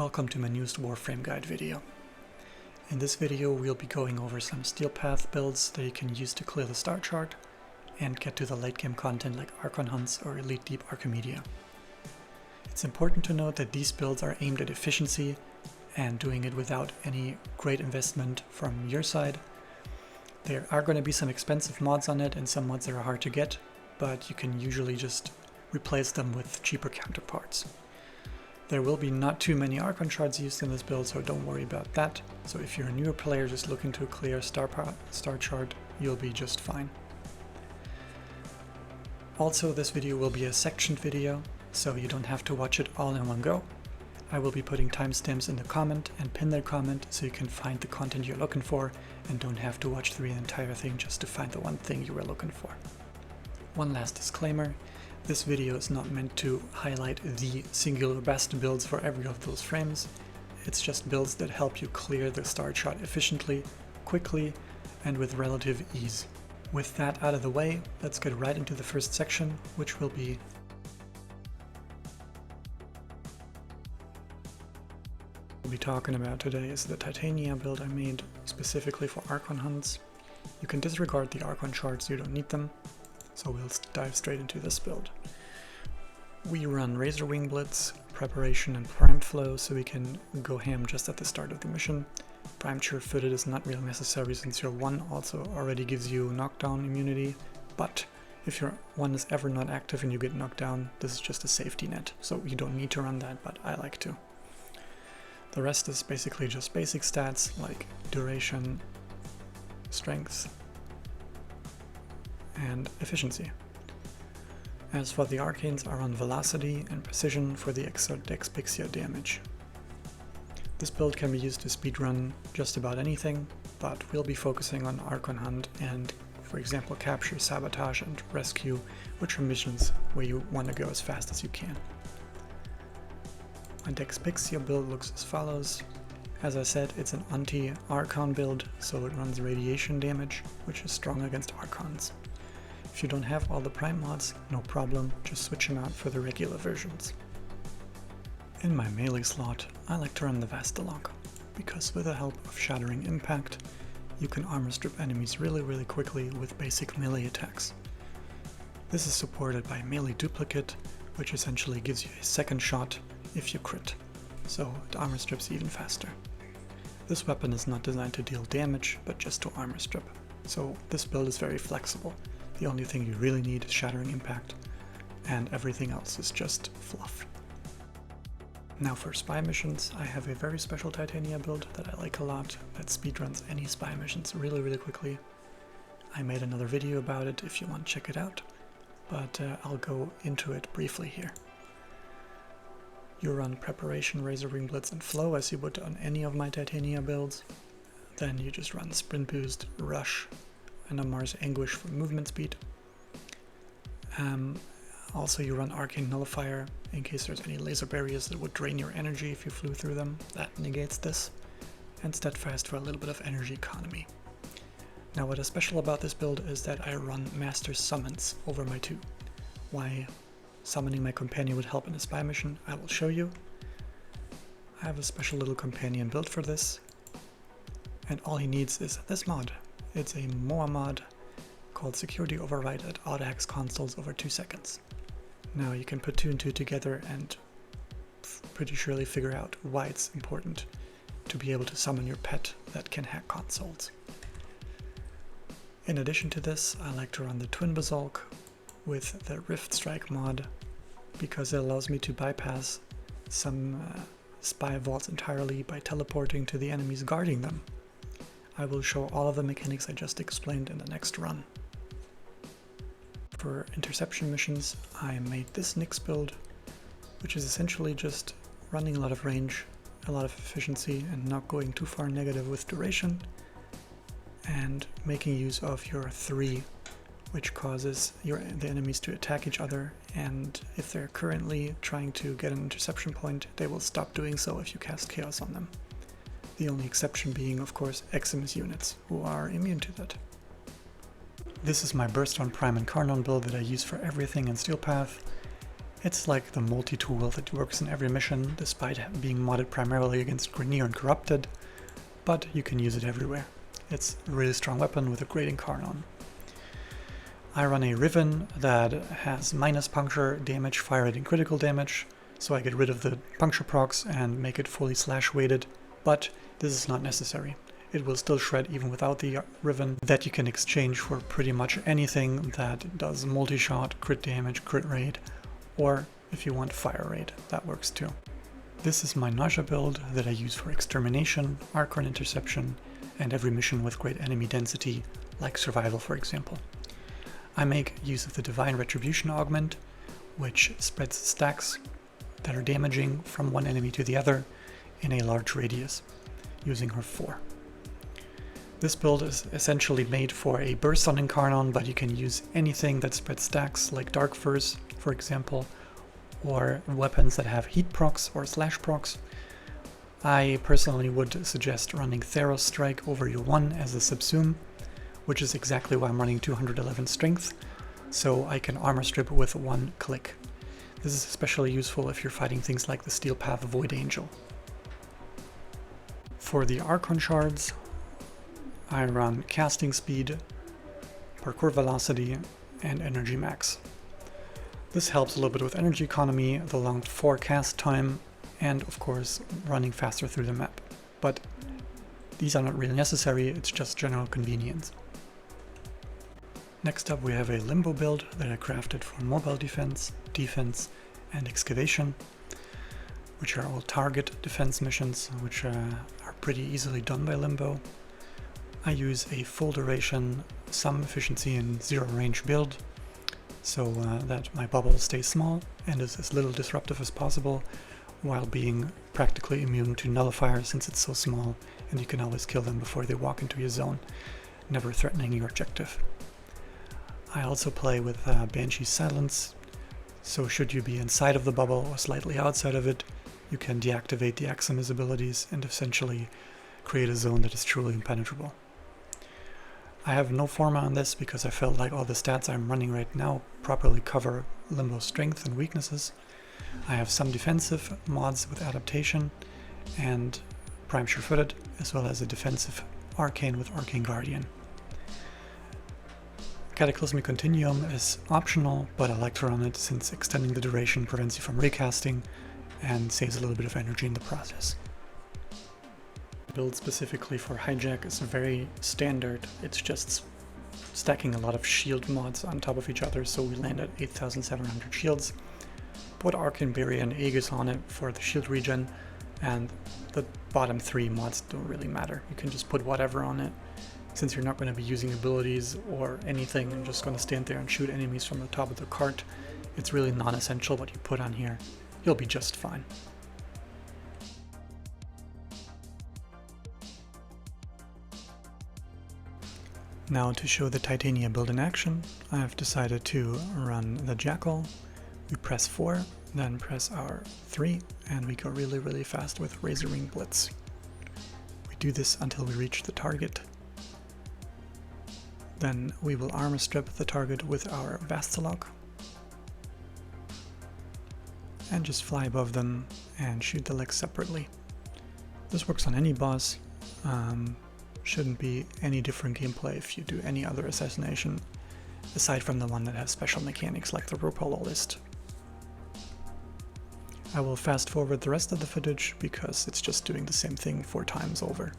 Welcome to my newest Warframe guide video. In this video we'll be going over some Steel Path builds that you can use to clear the Starchart and get to the late game content like Archon hunts or Elite Deep Archimedia. It's important to note that these builds are aimed at efficiency and doing it without any great investment from your side. There are going to be some expensive mods on it and some mods that are hard to get, but you can usually just replace them with cheaper counterparts. There will be not too many Archon shards used in this build, so don't worry about that. So if you're a newer player just looking to clear Starchart, you'll be just fine. Also, this video will be a sectioned video, so you don't have to watch it all in one go. I will be putting timestamps in the comment and pin that comment so you can find the content you're looking for and don't have to watch through the entire thing just to find the one thing you were looking for. One last disclaimer. This video is not meant to highlight the singular best builds for every of those frames. It's just builds that help you clear the Starchart efficiently, quickly, and with relative ease. With that out of the way, let's get right into the first section, which will be we'll be talking about today is the Titania build I made specifically for Archon hunts. You can disregard the Archon shards, you don't need them. So we'll dive straight into this build. We run Razor Wing Blitz, Preparation, and Prime Flow so we can go ham just at the start of the mission. Prime Sure-Footed is not really necessary since your 1 also already gives you knockdown immunity, but if your 1 is ever not active and you get knocked down, this is just a safety net, so you don't need to run that, but I like to. The rest is basically just basic stats like Duration, Strength, and efficiency. As for the arcanes, are on velocity and precision for the exert dex Pixia damage. This build can be used to speedrun just about anything, but we'll be focusing on Archon hunt and, for example, capture, sabotage, and rescue, which are missions where you want to go as fast as you can. My dex Pixia build looks as follows. As I said, it's an anti-Archon build, so it runs radiation damage, which is strong against Archons. If you don't have all the Prime mods, no problem, just switch them out for the regular versions. In my melee slot, I like to run the Vastilok, because with the help of Shattering Impact, you can armor strip enemies really quickly with basic melee attacks. This is supported by Melee Duplicate, which essentially gives you a second shot if you crit, so it armor strips even faster. This weapon is not designed to deal damage, but just to armor strip, so this build is very flexible. The only thing you really need is Shattering Impact, and everything else is just fluff. Now for spy missions, I have a very special Titania build that I like a lot, that speedruns any spy missions really quickly. I made another video about it if you want to check it out, but I'll go into it briefly here. You run Preparation, Razor Wing Blitz, and Flow as you would on any of my Titania builds. Then you just run Sprint Boost, Rush, and a Mars Anguish for movement speed. Also you run Arcane Nullifier in case there's any laser barriers that would drain your energy if you flew through them. That negates this. And Steadfast for a little bit of energy economy. Now what is special about this build is that I run Master Summons over my 2. Why summoning my companion would help in a spy mission, I will show you. I have a special little companion built for this. And all he needs is this mod. It's a MOA mod called Security Override at Audax consoles over 2 seconds. Now you can put 2 and 2 together and pretty surely figure out why it's important to be able to summon your pet that can hack consoles. In addition to this, I like to run the Twin Basolk with the Rift Strike mod because it allows me to bypass some spy vaults entirely by teleporting to the enemies guarding them. I will show all of the mechanics I just explained in the next run. For interception missions, I made this Nyx build, which is essentially just running a lot of range, a lot of efficiency, and not going too far negative with duration, and making use of your 3, which causes the enemies to attack each other, and if they're currently trying to get an interception point, they will stop doing so if you cast Chaos on them. The only exception being, of course, Eximus units, who are immune to that. This is my Burston Prime and Carnon build that I use for everything in Steel Path. It's like the multi-tool that works in every mission, despite being modded primarily against Grineer and Corrupted, but you can use it everywhere. It's a really strong weapon with a great Incarnon. I run a Riven that has minus puncture damage, fire rate, and critical damage, so I get rid of the puncture procs and make it fully slash weighted, but this is not necessary. It will still shred even without the Riven that you can exchange for pretty much anything that does multi-shot, crit damage, crit rate, or if you want fire rate, that works too. This is my Nezha build that I use for Extermination, Archon Interception, and every mission with great enemy density, like Survival for example. I make use of the Divine Retribution Augment, which spreads stacks that are damaging from one enemy to the other in a large radius, using her 4. This build is essentially made for a Burston Incarnon, but you can use anything that spreads stacks, like Dark Furs, for example, or weapons that have heat procs or slash procs. I personally would suggest running Theros Strike over your 1 as a subsume, which is exactly why I'm running 211 strength, so I can armor strip with 1 click. This is especially useful if you're fighting things like the Steel Path Void Angel. For the Archon shards, I run casting speed, parkour velocity, and energy max. This helps a little bit with energy economy, the long forecast time, and of course running faster through the map. But these are not really necessary, it's just general convenience. Next up we have a Limbo build that I crafted for mobile defense, and excavation, which are all target defense missions, which are pretty easily done by Limbo. I use a full duration, some efficiency and zero range build, so that my bubble stays small and is as little disruptive as possible, while being practically immune to nullifiers since it's so small and you can always kill them before they walk into your zone, never threatening your objective. I also play with Banshee's Silence, so should you be inside of the bubble or slightly outside of it, you can deactivate the Axiom's abilities and essentially create a zone that is truly impenetrable. I have no forma on this because I felt like all the stats I'm running right now properly cover Limbo's strength and weaknesses. I have some defensive mods with adaptation and Prime Sure-Footed, as well as a defensive Arcane with Arcane Guardian. Cataclysmic Continuum is optional, but I like to run it since extending the duration prevents you from recasting and saves a little bit of energy in the process. Build specifically for Hijack is very standard. It's just stacking a lot of shield mods on top of each other, so we land at 8,700 shields. Put Arcane Barrier and Aegis on it for the shield regen, and the bottom 3 mods don't really matter. You can just put whatever on it. Since you're not going to be using abilities or anything and just going to stand there and shoot enemies from the top of the cart, it's really non-essential what you put on here. You'll be just fine. Now to show the Titania build in action, I have decided to run the Jackal. We press 4, then press R3, and we go really fast with Razor Ring Blitz. We do this until we reach the target. Then we will armor strip the target with our Vastilok, and just fly above them and shoot the legs separately. This works on any boss. Shouldn't be any different gameplay if you do any other assassination, aside from the one that has special mechanics like the Propolo list. I will fast forward the rest of the footage because it's just doing the same thing 4 times over.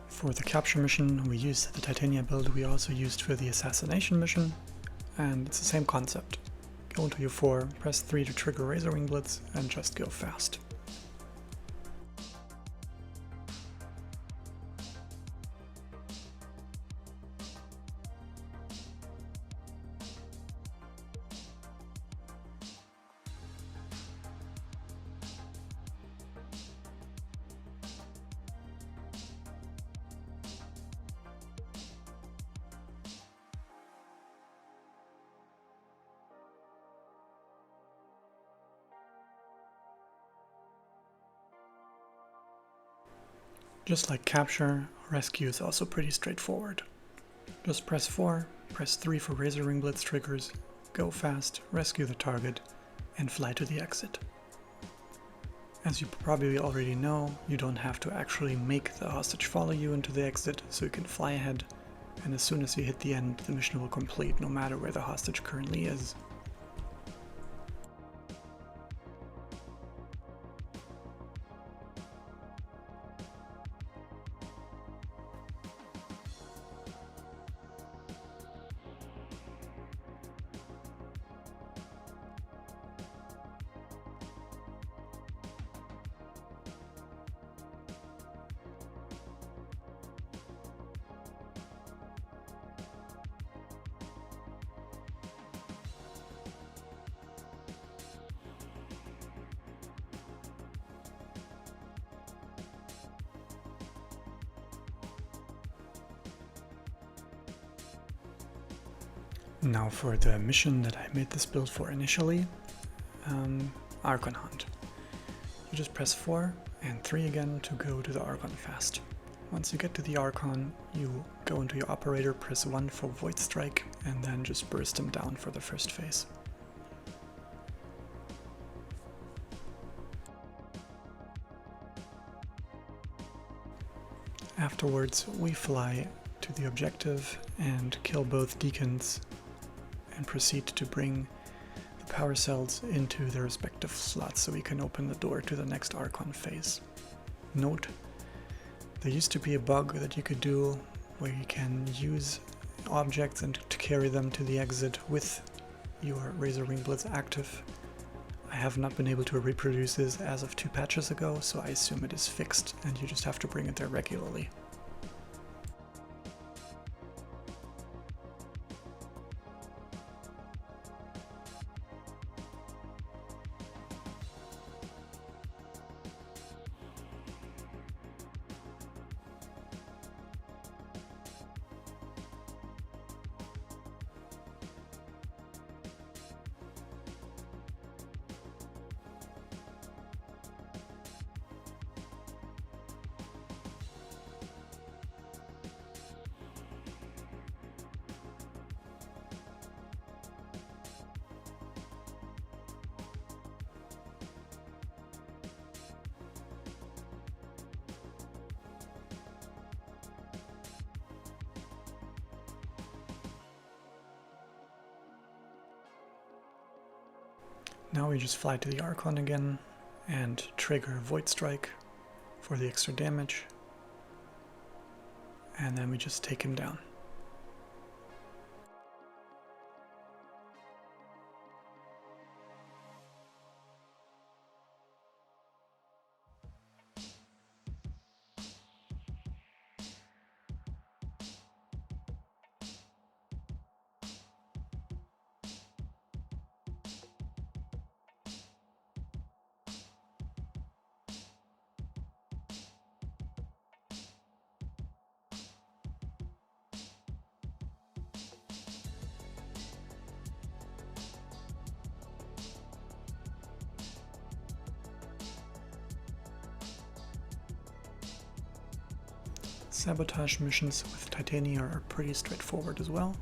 For the capture mission we used the Titania build we also used for the Assassination mission. and it's the same concept. Go into your 4, press 3 to trigger Razor Wing Blitz, and just go fast. Just like capture, rescue is also pretty straightforward. Just press 4, press 3 for Razor Wing Blitz triggers, go fast, rescue the target, and fly to the exit. As you probably already know, you don't have to actually make the hostage follow you into the exit, so you can fly ahead, and as soon as you hit the end, the mission will complete no matter where the hostage currently is. Now for the mission that I made this build for initially, Archon Hunt. You just press 4 and 3 again to go to the Archon fast. Once you get to the Archon, you go into your operator, press 1 for Void Strike, and then just burst him down for the first phase. Afterwards, we fly to the objective and kill both deacons and proceed to bring the power cells into their respective slots so we can open the door to the next Archon phase. Note, there used to be a bug that you could do where you can use objects and to carry them to the exit with your Razor Wing Blitz active. I have not been able to reproduce this as of 2 patches ago, so I assume it is fixed and you just have to bring it there regularly. Now we just fly to the Archon again and trigger Void Strike for the extra damage, and then we just take him down. Sabotage missions with Titania are pretty straightforward as well.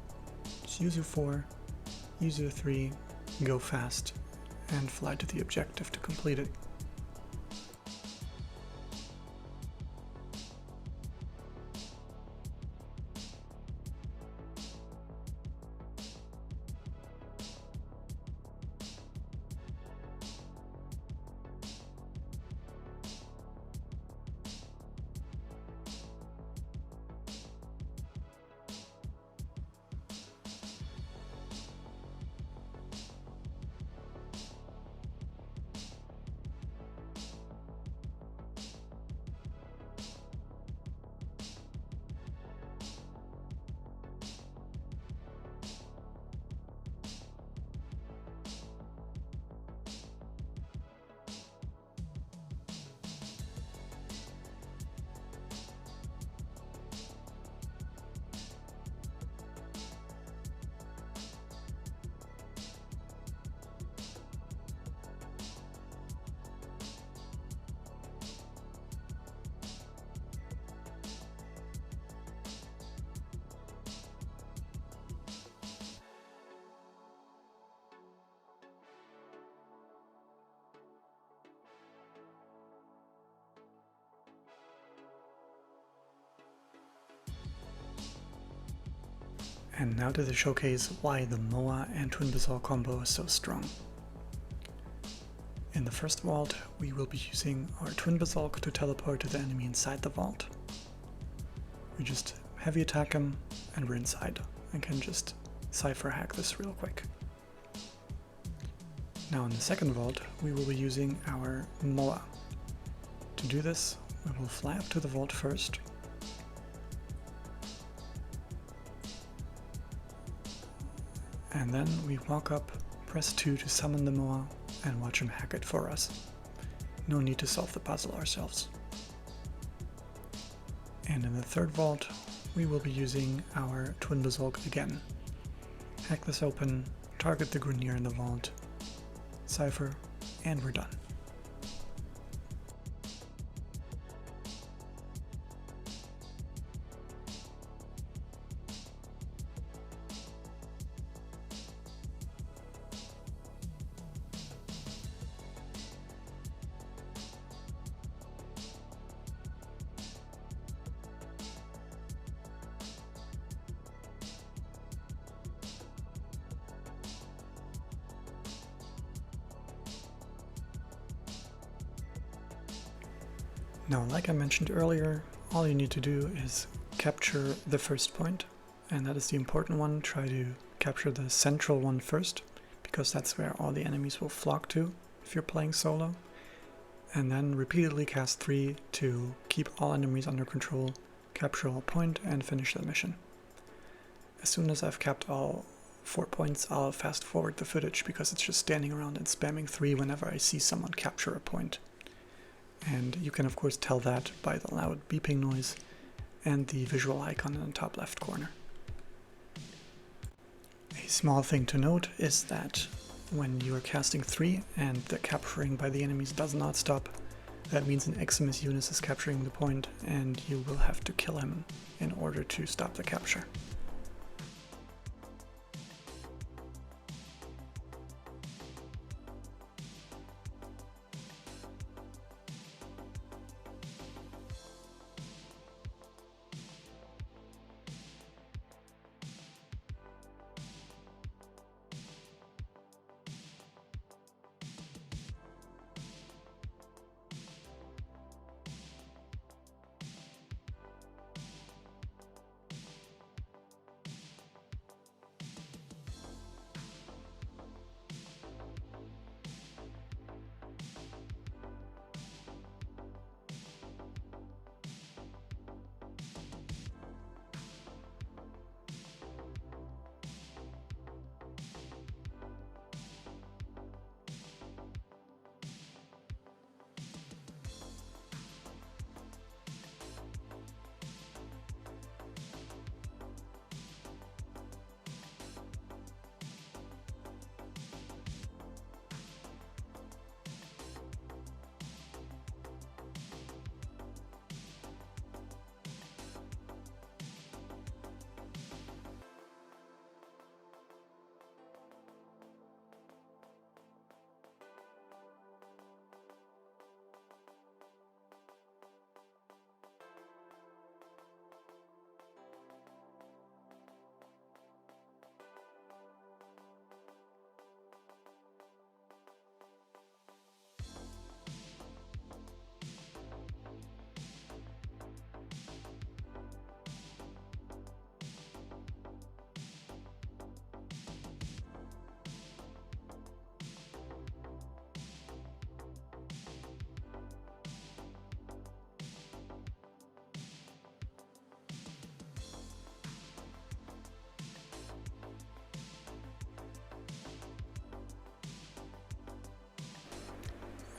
Just use your 4, use your 3, go fast, and fly to the objective to complete it. And now to showcase why the MOA and Twin Basolk combo is so strong. In the first vault, we will be using our Twin Basolk to teleport to the enemy inside the vault. We just heavy attack him and we're inside and can just cipher hack this real quick. Now in the second vault, we will be using our MOA. To do this, we will fly up to the vault first. And then we walk up, press 2 to summon the MOA, and watch him hack it for us. No need to solve the puzzle ourselves. And in the third vault, we will be using our Twin Basolk again. Hack this open, target the Grineer in the vault, cipher, and we're done. Now, like I mentioned earlier, all you need to do is capture the first point, and that is the important one. Try to capture the central one first, because that's where all the enemies will flock to if you're playing solo. And then repeatedly cast 3 to keep all enemies under control, capture all point, and finish the mission. As soon as I've capped all 4 points, I'll fast forward the footage because it's just standing around and spamming 3 whenever I see someone capture a point. And you can of course tell that by the loud beeping noise and the visual icon in the top left corner. A small thing to note is that when you are casting 3 and the capturing by the enemies does not stop, that means an Eximus unit is capturing the point and you will have to kill him in order to stop the capture.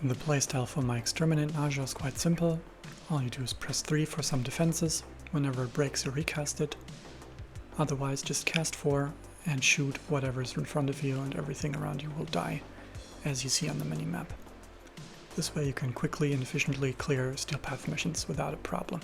The playstyle for my Exterminate Nezha is quite simple. All you do is press 3 for some defenses. Whenever it breaks, you recast it. Otherwise, just cast 4 and shoot whatever's in front of you, and everything around you will die, as you see on the minimap. This way you can quickly and efficiently clear Steel Path missions without a problem.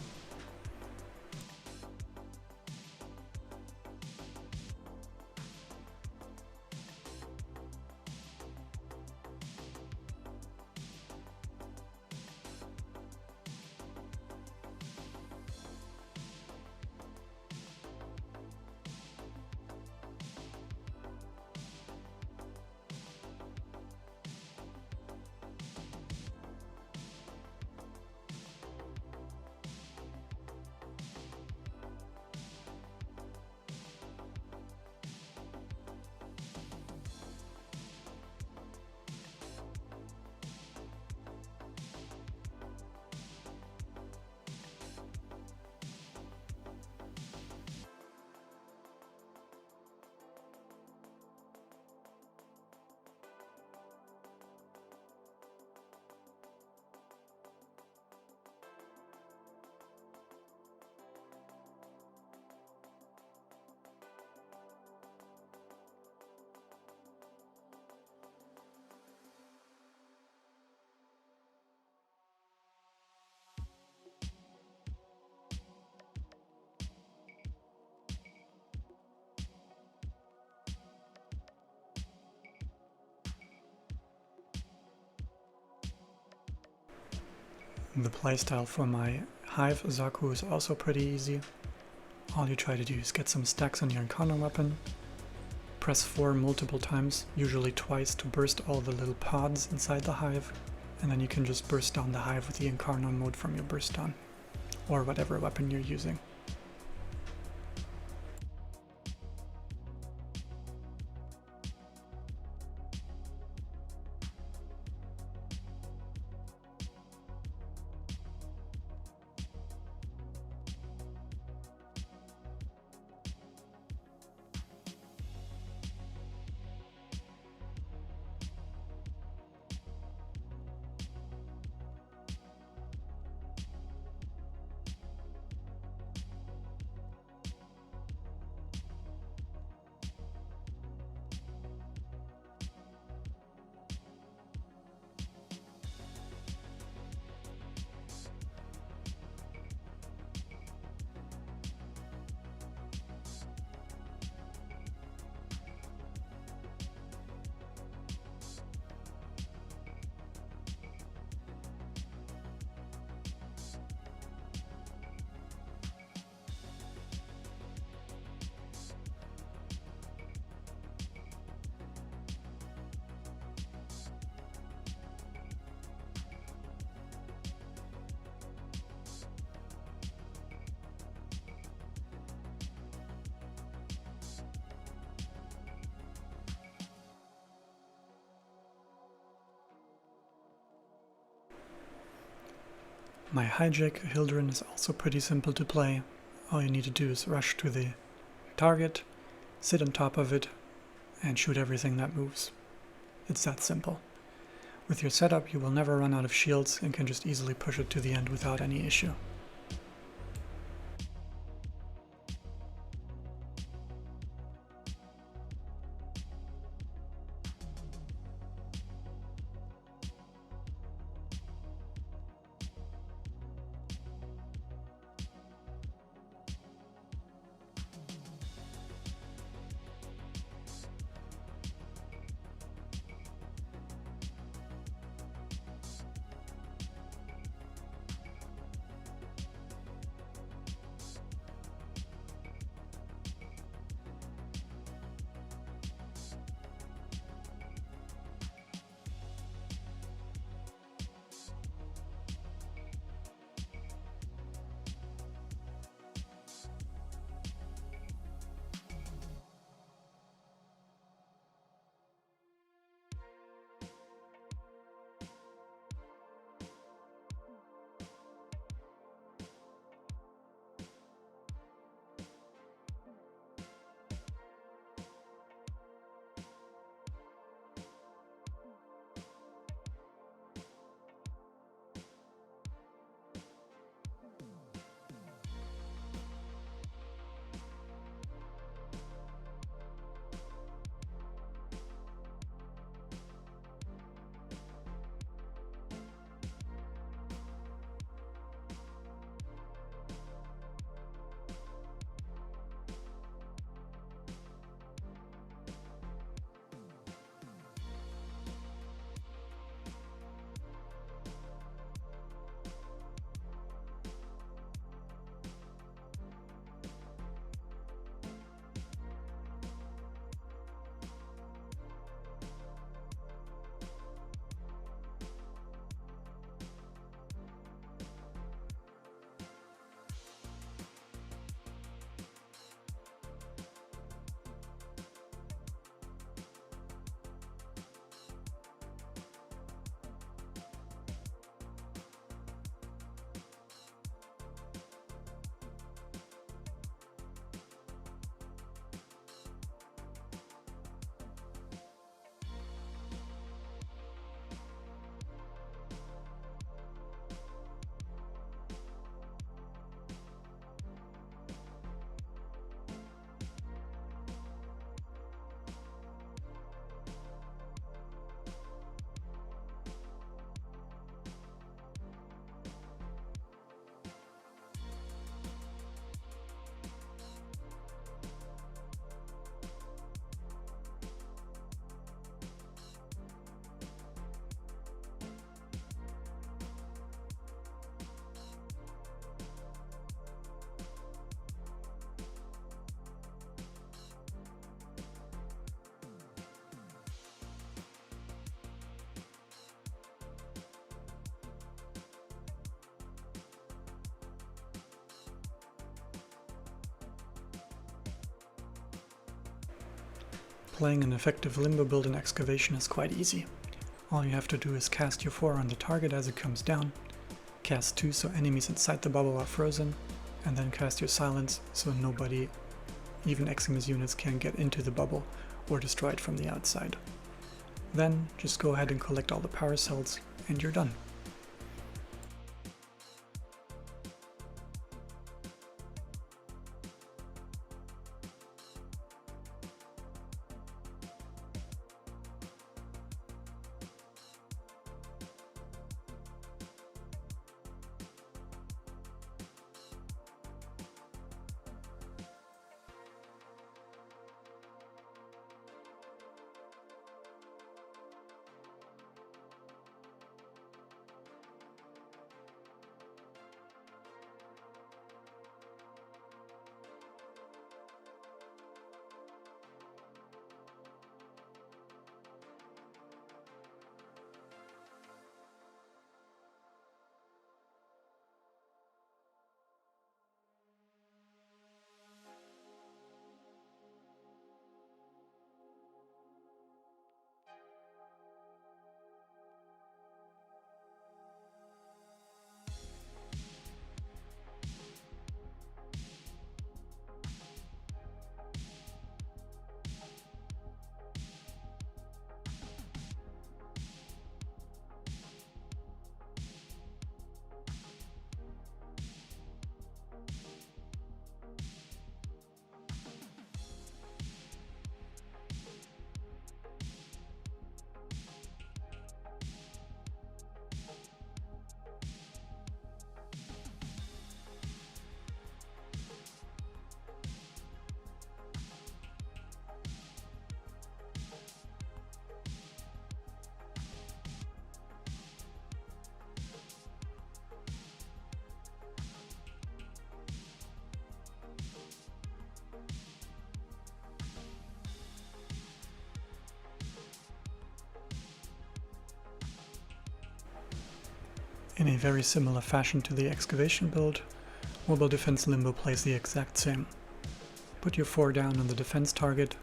The playstyle for my Hive Xaku is also pretty easy. All you try to do is get some stacks on your encounter weapon, press 4 multiple times, usually twice, to burst all the little pods inside the hive, and then you can just burst down the hive with the Incarno mode from your Burston, or whatever weapon you're using. My Hijack Hildryn is also pretty simple to play. All you need to do is rush to the target, sit on top of it, and shoot everything that moves. It's that simple. With your setup, you will never run out of shields and can just easily push it to the end without any issue. Playing an effective Limbo build in Excavation is quite easy. All you have to do is cast your 4 on the target as it comes down, cast 2 so enemies inside the bubble are frozen, and then cast your Silence so nobody, even Eximus units, can get into the bubble or destroy it from the outside. Then just go ahead and collect all the power cells and you're done. In a very similar fashion to the Excavation build, Mobile Defense Limbo plays the exact same. Put your 4 down on the defense target,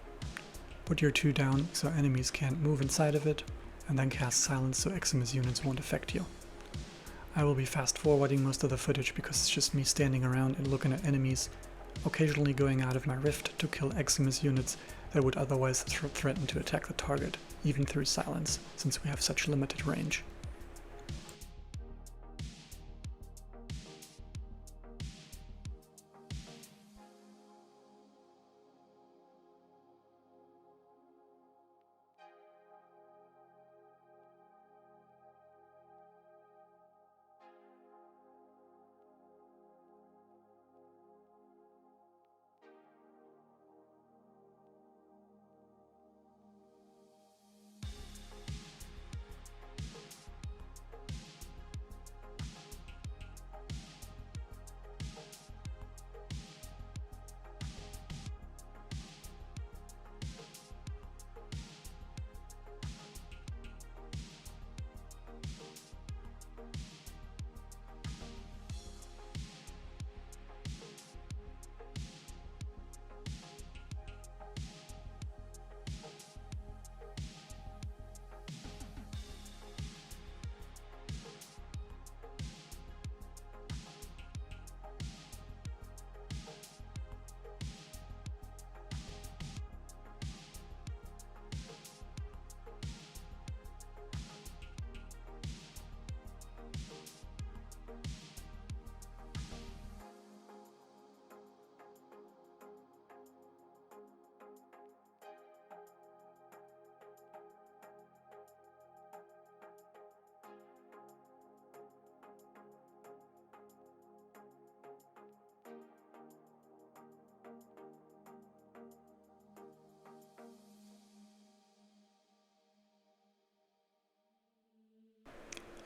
put your 2 down so enemies can't move inside of it, and then cast Silence so Eximus units won't affect you. I will be fast forwarding most of the footage because it's just me standing around and looking at enemies, occasionally going out of my rift to kill Eximus units that would otherwise threaten to attack the target, even through Silence, since we have such limited range.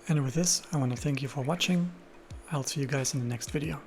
And with this, I want to thank you for watching. I'll see you guys in the next video.